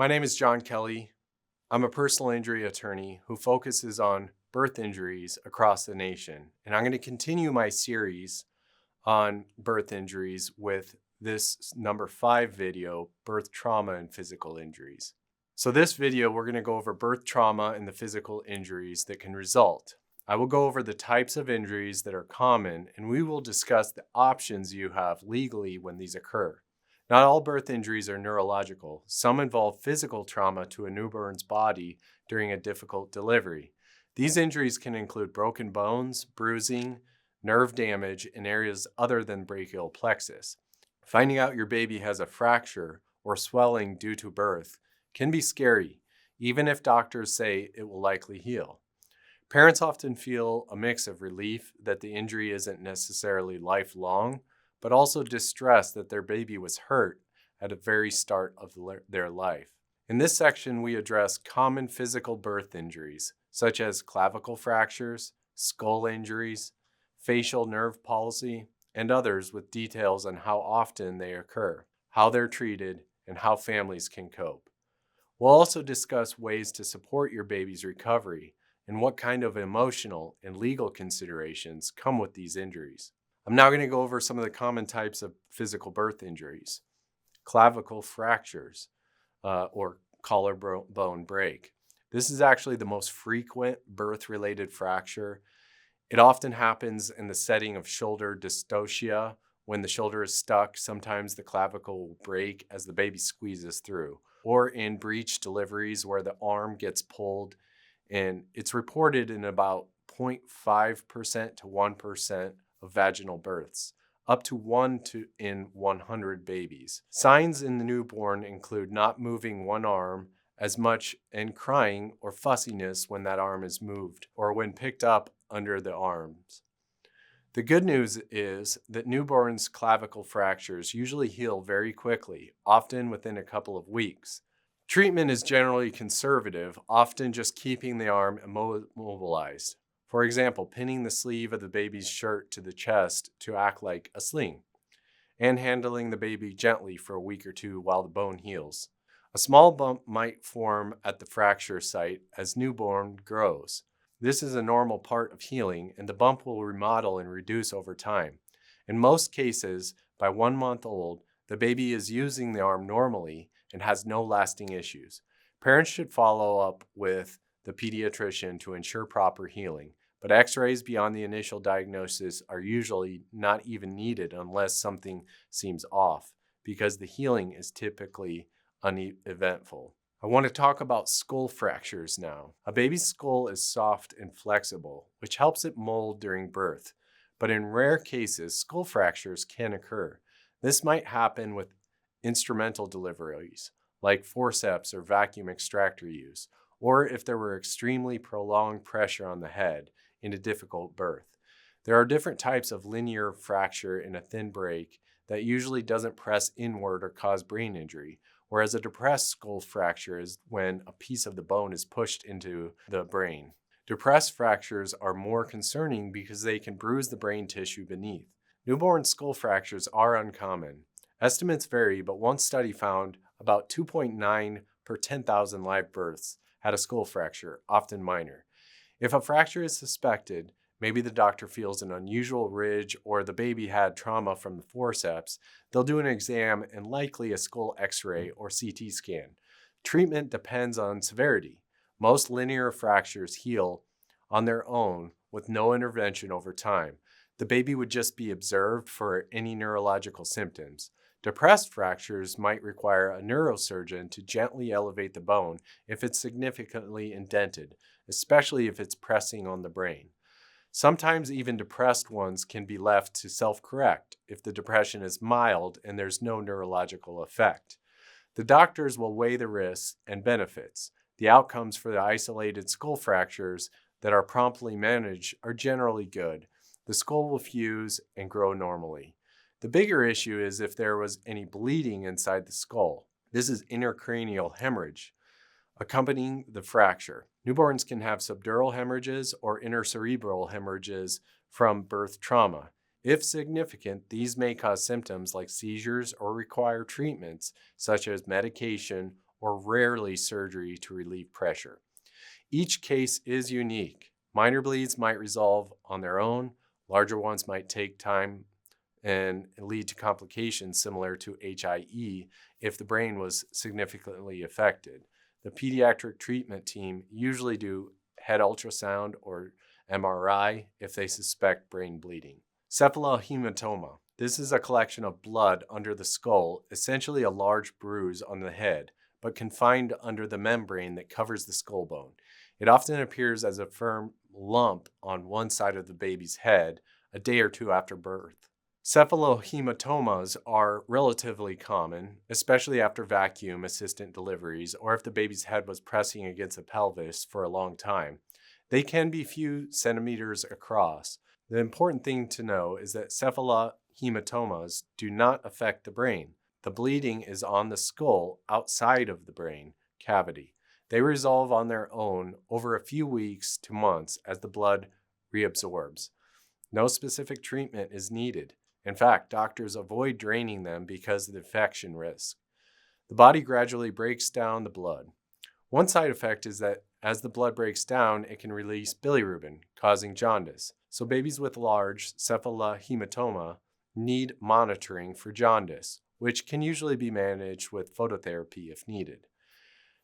My name is John Kelly. I'm a personal injury attorney who focuses on birth injuries across the nation. And I'm going to continue my series on birth injuries with this number 5 video, birth trauma and physical injuries. So this video, we're going to go over birth trauma and the physical injuries that can result. I will go over the types of injuries that are common, and we will discuss the options you have legally when these occur. Not all birth injuries are neurological. Some involve physical trauma to a newborn's body during a difficult delivery. These injuries can include broken bones, bruising, nerve damage in areas other than brachial plexus. Finding out your baby has a fracture or swelling due to birth can be scary, even if doctors say it will likely heal. Parents often feel a mix of relief that the injury isn't necessarily lifelong, but also distress that their baby was hurt at the very start of their life. In this section, we address common physical birth injuries, such as clavicle fractures, skull injuries, facial nerve palsy, and others with details on how often they occur, how they're treated, and how families can cope. We'll also discuss ways to support your baby's recovery and what kind of emotional and legal considerations come with these injuries. I'm now going to go over some of the common types of physical birth injuries. Clavicle fractures or collarbone break. This is actually the most frequent birth-related fracture. It often happens in the setting of shoulder dystocia. When the shoulder is stuck, sometimes the clavicle will break as the baby squeezes through, or in breech deliveries where the arm gets pulled, and it's reported in about 0.5% to 1% of vaginal births, up to 1 in 100 babies. Signs in the newborn include not moving one arm as much and crying or fussiness when that arm is moved or when picked up under the arms. The good news is that newborns' clavicle fractures usually heal very quickly, often within a couple of weeks. Treatment is generally conservative, often just keeping the arm immobilized. For example, pinning the sleeve of the baby's shirt to the chest to act like a sling, and handling the baby gently for a week or two while the bone heals. A small bump might form at the fracture site as newborn grows. This is a normal part of healing, and the bump will remodel and reduce over time. In most cases, by 1 month old, the baby is using the arm normally and has no lasting issues. Parents should follow up with the pediatrician to ensure proper healing, but x-rays beyond the initial diagnosis are usually not even needed unless something seems off, because the healing is typically uneventful. I want to talk about skull fractures now. A baby's skull is soft and flexible, which helps it mold during birth, but in rare cases, skull fractures can occur. This might happen with instrumental deliveries, like forceps or vacuum extractor use, or if there were extremely prolonged pressure on the head in a difficult birth. There are different types of linear fracture in a thin break that usually doesn't press inward or cause brain injury, whereas a depressed skull fracture is when a piece of the bone is pushed into the brain. Depressed fractures are more concerning because they can bruise the brain tissue beneath. Newborn skull fractures are uncommon. Estimates vary, but one study found about 2.9 per 10,000 live births had a skull fracture, often minor. If a fracture is suspected, maybe the doctor feels an unusual ridge or the baby had trauma from the forceps, they'll do an exam and likely a skull x-ray or CT scan. Treatment depends on severity. Most linear fractures heal on their own with no intervention over time. The baby would just be observed for any neurological symptoms. Depressed fractures might require a neurosurgeon to gently elevate the bone if it's significantly indented, especially if it's pressing on the brain. Sometimes even depressed ones can be left to self-correct if the depression is mild and there's no neurological effect. The doctors will weigh the risks and benefits. The outcomes for the isolated skull fractures that are promptly managed are generally good. The skull will fuse and grow normally. The bigger issue is if there was any bleeding inside the skull. This is intracranial hemorrhage accompanying the fracture. Newborns can have subdural hemorrhages or intracerebral hemorrhages from birth trauma. If significant, these may cause symptoms like seizures or require treatments such as medication or rarely surgery to relieve pressure. Each case is unique. Minor bleeds might resolve on their own. Larger ones might take time and lead to complications similar to HIE if the brain was significantly affected. The pediatric treatment team usually do head ultrasound or MRI if they suspect brain bleeding. Cephalohematoma. This is a collection of blood under the skull, essentially a large bruise on the head, but confined under the membrane that covers the skull bone. It often appears as a firm lump on one side of the baby's head a day or two after birth. Cephalohematomas are relatively common, especially after vacuum-assisted deliveries or if the baby's head was pressing against the pelvis for a long time. They can be few centimeters across. The important thing to know is that cephalohematomas do not affect the brain. The bleeding is on the skull outside of the brain cavity. They resolve on their own over a few weeks to months as the blood reabsorbs. No specific treatment is needed. In fact, doctors avoid draining them because of the infection risk. The body gradually breaks down the blood. One side effect is that as the blood breaks down, it can release bilirubin, causing jaundice. So babies with large cephalohematoma need monitoring for jaundice, which can usually be managed with phototherapy if needed.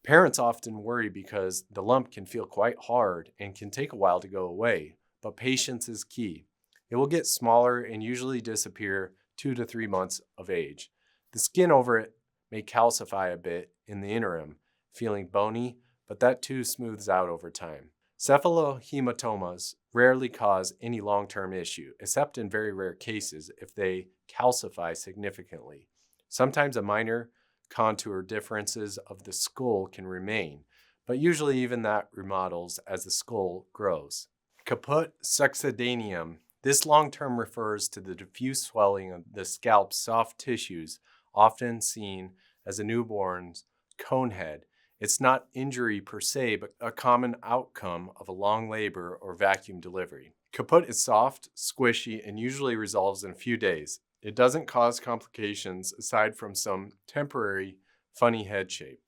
Parents often worry because the lump can feel quite hard and can take a while to go away, but patience is key. It will get smaller and usually disappear 2 to 3 months of age. The skin over it may calcify a bit in the interim, feeling bony, but that too smooths out over time. Cephalohematomas rarely cause any long-term issue, except in very rare cases if they calcify significantly. Sometimes a minor contour differences of the skull can remain, but usually even that remodels as the skull grows. Caput succedaneum. This long-term refers to the diffuse swelling of the scalp's soft tissues, often seen as a newborn's cone head. It's not injury per se, but a common outcome of a long labor or vacuum delivery. Caput is soft, squishy, and usually resolves in a few days. It doesn't cause complications aside from some temporary funny head shape.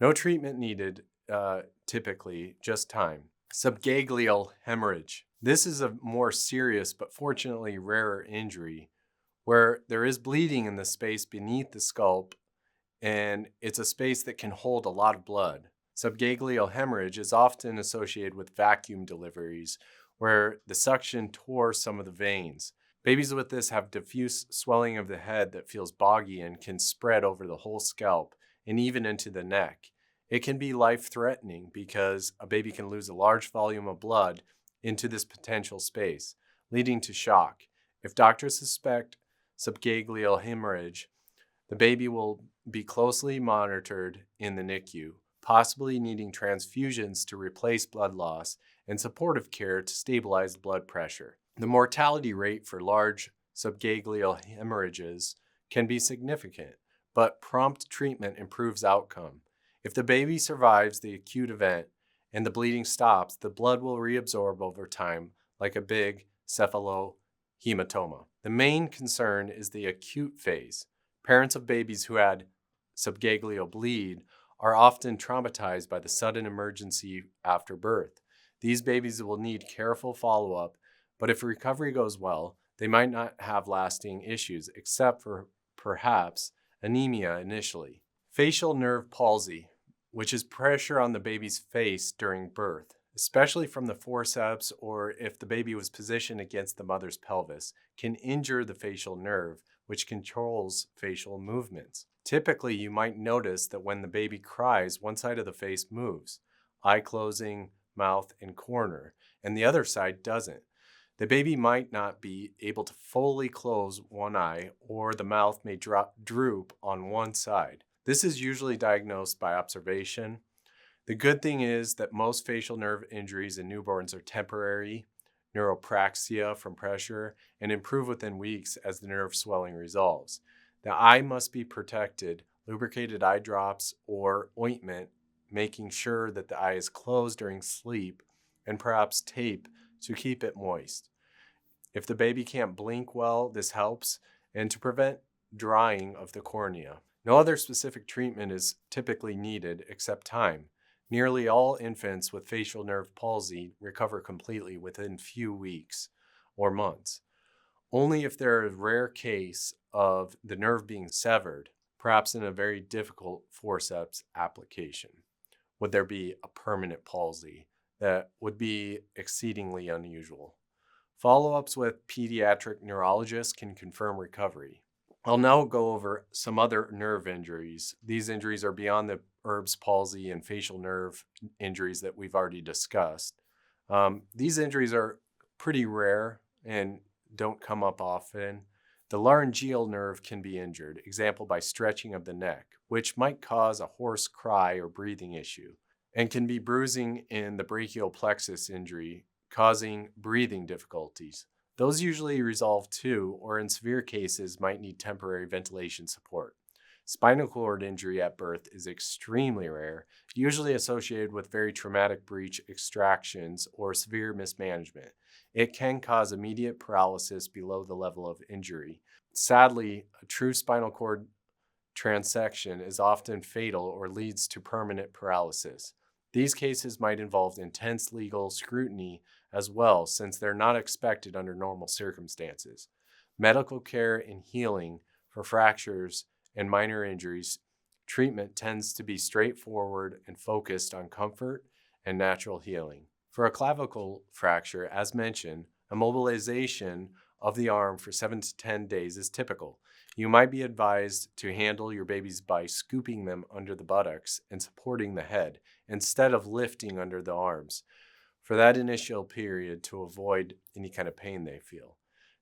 No treatment needed, typically, just time. Subgaleal hemorrhage. This is a more serious but fortunately rarer injury where there is bleeding in the space beneath the scalp, and it's a space that can hold a lot of blood. Subgaleal hemorrhage is often associated with vacuum deliveries where the suction tore some of the veins. Babies with this have diffuse swelling of the head that feels boggy and can spread over the whole scalp and even into the neck. It can be life-threatening because a baby can lose a large volume of blood into this potential space, leading to shock. If doctors suspect subgaleal hemorrhage, the baby will be closely monitored in the NICU, possibly needing transfusions to replace blood loss and supportive care to stabilize blood pressure. The mortality rate for large subgaleal hemorrhages can be significant, but prompt treatment improves outcome. If the baby survives the acute event and the bleeding stops, the blood will reabsorb over time like a big cephalohematoma. The main concern is the acute phase. Parents of babies who had subgaleal bleed are often traumatized by the sudden emergency after birth. These babies will need careful follow-up, but if recovery goes well, they might not have lasting issues except for perhaps anemia initially. Facial nerve palsy, which is pressure on the baby's face during birth, especially from the forceps or if the baby was positioned against the mother's pelvis, can injure the facial nerve, which controls facial movements. Typically, you might notice that when the baby cries, one side of the face moves, eye closing, mouth, and corner, and the other side doesn't. The baby might not be able to fully close one eye, or the mouth may droop on one side. This is usually diagnosed by observation. The good thing is that most facial nerve injuries in newborns are temporary, neuropraxia from pressure, and improve within weeks as the nerve swelling resolves. The eye must be protected, lubricated eye drops or ointment, making sure that the eye is closed during sleep, and perhaps tape to keep it moist. If the baby can't blink well, this helps, and to prevent drying of the cornea. No other specific treatment is typically needed except time. Nearly all infants with facial nerve palsy recover completely within few weeks or months. Only if there is a rare case of the nerve being severed, perhaps in a very difficult forceps application, would there be a permanent palsy that would be exceedingly unusual. Follow-ups with pediatric neurologists can confirm recovery. I'll now go over some other nerve injuries. These injuries are beyond the Erb's palsy and facial nerve injuries that we've already discussed. These injuries are pretty rare and don't come up often. The laryngeal nerve can be injured, example by stretching of the neck, which might cause a hoarse cry or breathing issue, and can be bruising in the brachial plexus injury, causing breathing difficulties. Those usually resolve too, or in severe cases might need temporary ventilation support. Spinal cord injury at birth is extremely rare, usually associated with very traumatic breech extractions or severe mismanagement. It can cause immediate paralysis below the level of injury. Sadly, a true spinal cord transection is often fatal or leads to permanent paralysis. These cases might involve intense legal scrutiny as well, since they're not expected under normal circumstances. Medical care and healing for fractures and minor injuries, treatment tends to be straightforward and focused on comfort and natural healing. For a clavicle fracture, as mentioned, immobilization of the arm for 7 to 10 days is typical. You might be advised to handle your babies by scooping them under the buttocks and supporting the head instead of lifting under the arms for that initial period to avoid any kind of pain they feel.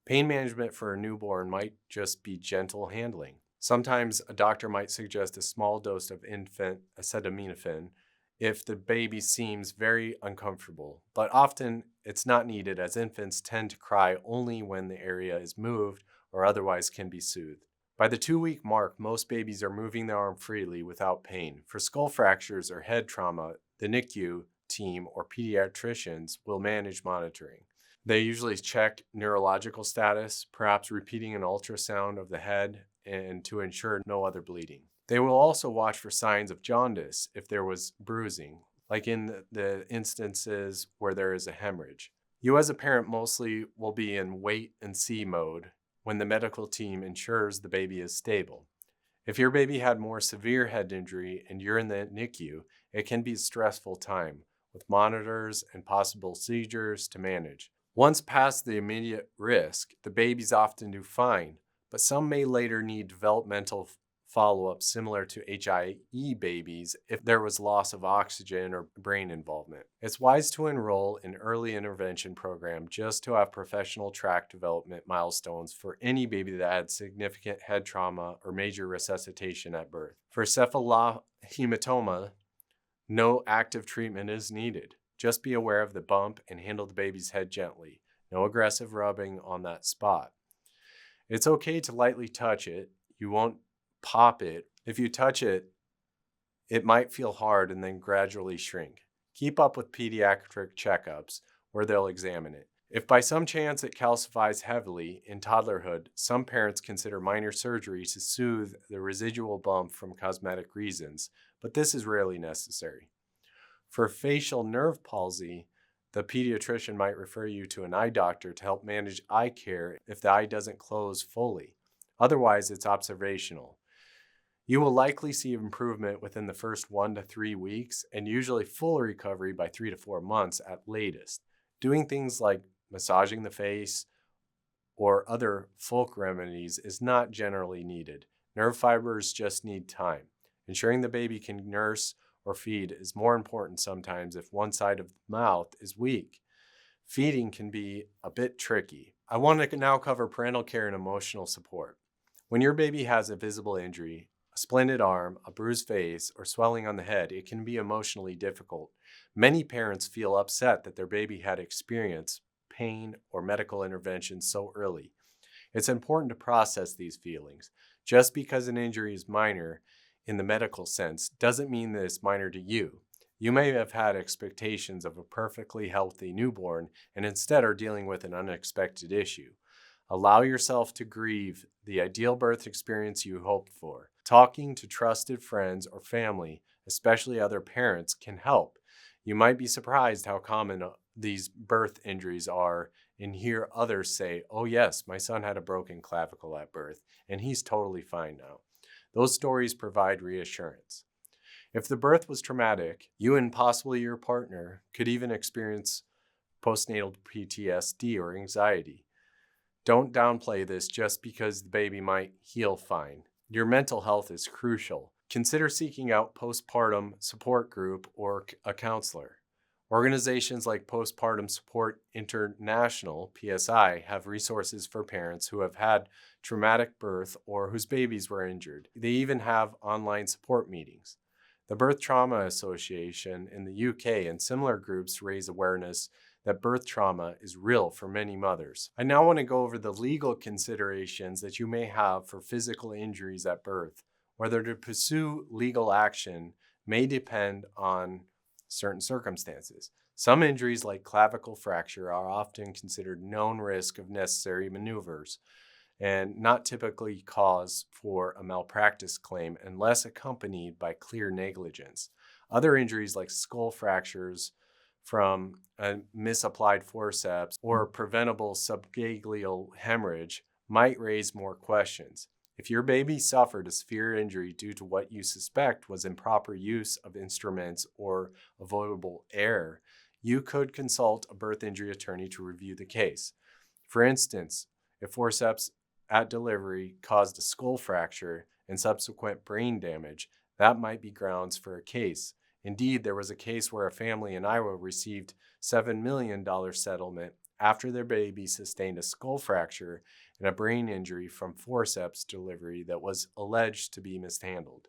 Pain management for a newborn might just be gentle handling. Sometimes a doctor might suggest a small dose of infant acetaminophen if the baby seems very uncomfortable, but often it's not needed as infants tend to cry only when the area is moved or otherwise can be soothed. By the 2-week mark, most babies are moving their arm freely without pain. For skull fractures or head trauma, the NICU team or pediatricians will manage monitoring. They usually check neurological status, perhaps repeating an ultrasound of the head, and to ensure no other bleeding. They will also watch for signs of jaundice if there was bruising, like in the instances where there is a hemorrhage. You as a parent mostly will be in wait and see mode when the medical team ensures the baby is stable. If your baby had more severe head injury and you're in the NICU, it can be a stressful time with monitors and possible seizures to manage. Once past the immediate risk, the babies often do fine, but some may later need developmental follow-up similar to HIE babies if there was loss of oxygen or brain involvement. It's wise to enroll in early intervention program just to have professional track development milestones for any baby that had significant head trauma or major resuscitation at birth. For cephalohematoma, no active treatment is needed. Just be aware of the bump and handle the baby's head gently. No aggressive rubbing on that spot. It's okay to lightly touch it. You won't pop it. If you touch it, it might feel hard and then gradually shrink. Keep up with pediatric checkups where they'll examine it. If by some chance it calcifies heavily in toddlerhood, some parents consider minor surgery to soothe the residual bump from cosmetic reasons, but this is rarely necessary. For facial nerve palsy, the pediatrician might refer you to an eye doctor to help manage eye care if the eye doesn't close fully. Otherwise, it's observational. You will likely see improvement within the first 1 to 3 weeks and usually full recovery by 3 to 4 months at latest. Doing things like massaging the face or other folk remedies is not generally needed. Nerve fibers just need time. Ensuring the baby can nurse or feed is more important sometimes if one side of the mouth is weak. Feeding can be a bit tricky. I want to now cover parental care and emotional support. When your baby has a visible injury, a splinted arm, a bruised face, or swelling on the head, it can be emotionally difficult. Many parents feel upset that their baby had experienced pain or medical intervention so early. It's important to process these feelings. Just because an injury is minor in the medical sense doesn't mean that it's minor to you. You may have had expectations of a perfectly healthy newborn and instead are dealing with an unexpected issue. Allow yourself to grieve the ideal birth experience you hoped for. Talking to trusted friends or family, especially other parents, can help. You might be surprised how common these birth injuries are and hear others say, "Oh yes, my son had a broken clavicle at birth and he's totally fine now." Those stories provide reassurance. If the birth was traumatic, you and possibly your partner could even experience postnatal PTSD or anxiety. Don't downplay this just because the baby might heal fine. Your mental health is crucial. Consider seeking out postpartum support group or a counselor. Organizations like Postpartum Support International, PSI, have resources for parents who have had traumatic birth or whose babies were injured. They even have online support meetings. The Birth Trauma Association in the UK and similar groups raise awareness that birth trauma is real for many mothers. I now want to go over the legal considerations that you may have for physical injuries at birth. Whether to pursue legal action may depend on certain circumstances. Some injuries like clavicle fracture are often considered known risk of necessary maneuvers and not typically cause for a malpractice claim unless accompanied by clear negligence. Other injuries like skull fractures from a misapplied forceps or preventable subgaleal hemorrhage might raise more questions. If your baby suffered a severe injury due to what you suspect was improper use of instruments or avoidable error, you could consult a birth injury attorney to review the case. For instance, if forceps at delivery caused a skull fracture and subsequent brain damage, that might be grounds for a case. Indeed, there was a case where a family in Iowa received $7 million settlement after their baby sustained a skull fracture and a brain injury from forceps delivery that was alleged to be mishandled.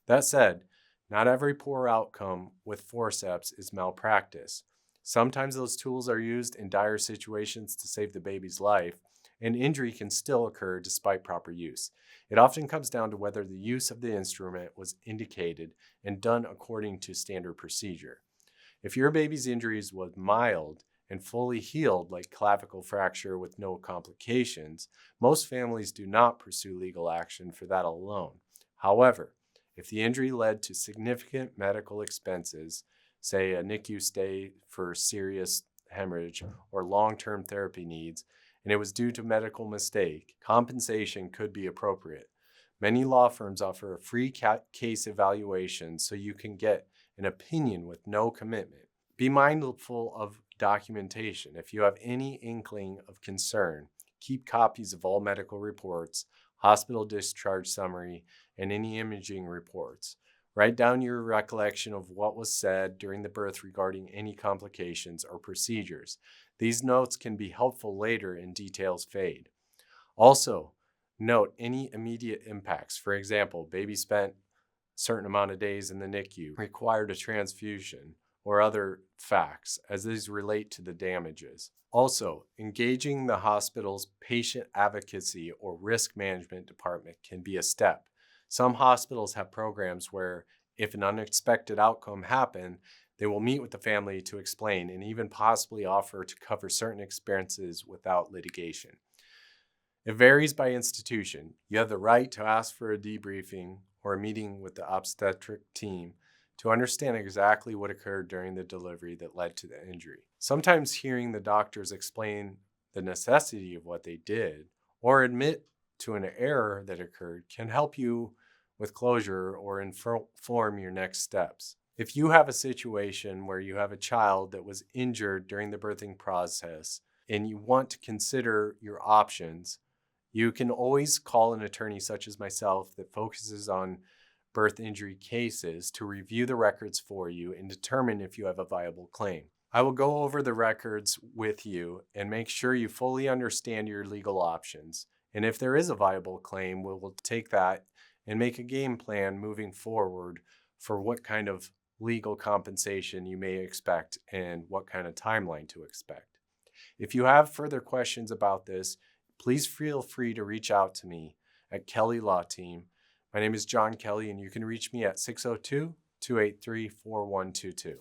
That said, not every poor outcome with forceps is malpractice. Sometimes those tools are used in dire situations to save the baby's life, and injury can still occur despite proper use. It often comes down to whether the use of the instrument was indicated and done according to standard procedure. If your baby's injuries was mild and fully healed, like clavicle fracture with no complications, most families do not pursue legal action for that alone. However, if the injury led to significant medical expenses, say a NICU stay for serious hemorrhage or long-term therapy needs, and it was due to medical mistake, compensation could be appropriate. Many law firms offer a free case evaluation so you can get an opinion with no commitment. Be mindful of documentation. If you have any inkling of concern, keep copies of all medical reports, hospital discharge summary, and any imaging reports. Write down your recollection of what was said during the birth regarding any complications or procedures. These notes can be helpful later and details fade. Also, note any immediate impacts. For example, baby spent a certain amount of days in the NICU, required a transfusion, or other facts as these relate to the damages. Also, engaging the hospital's patient advocacy or risk management department can be a step. Some hospitals have programs where if an unexpected outcome happened, they will meet with the family to explain and even possibly offer to cover certain expenses without litigation. It varies by institution. You have the right to ask for a debriefing or a meeting with the obstetric team to understand exactly what occurred during the delivery that led to the injury. Sometimes hearing the doctors explain the necessity of what they did or admit to an error that occurred can help you with closure or inform your next steps. If you have a situation where you have a child that was injured during the birthing process and you want to consider your options, you can always call an attorney such as myself that focuses on birth injury cases to review the records for you and determine if you have a viable claim. I will go over the records with you and make sure you fully understand your legal options. And if there is a viable claim, we will take that and make a game plan moving forward for what kind of legal compensation you may expect and what kind of timeline to expect. If you have further questions about this, please feel free to reach out to me at Kelly Law Team. My name is John Kelly, and you can reach me at 602-283-4122.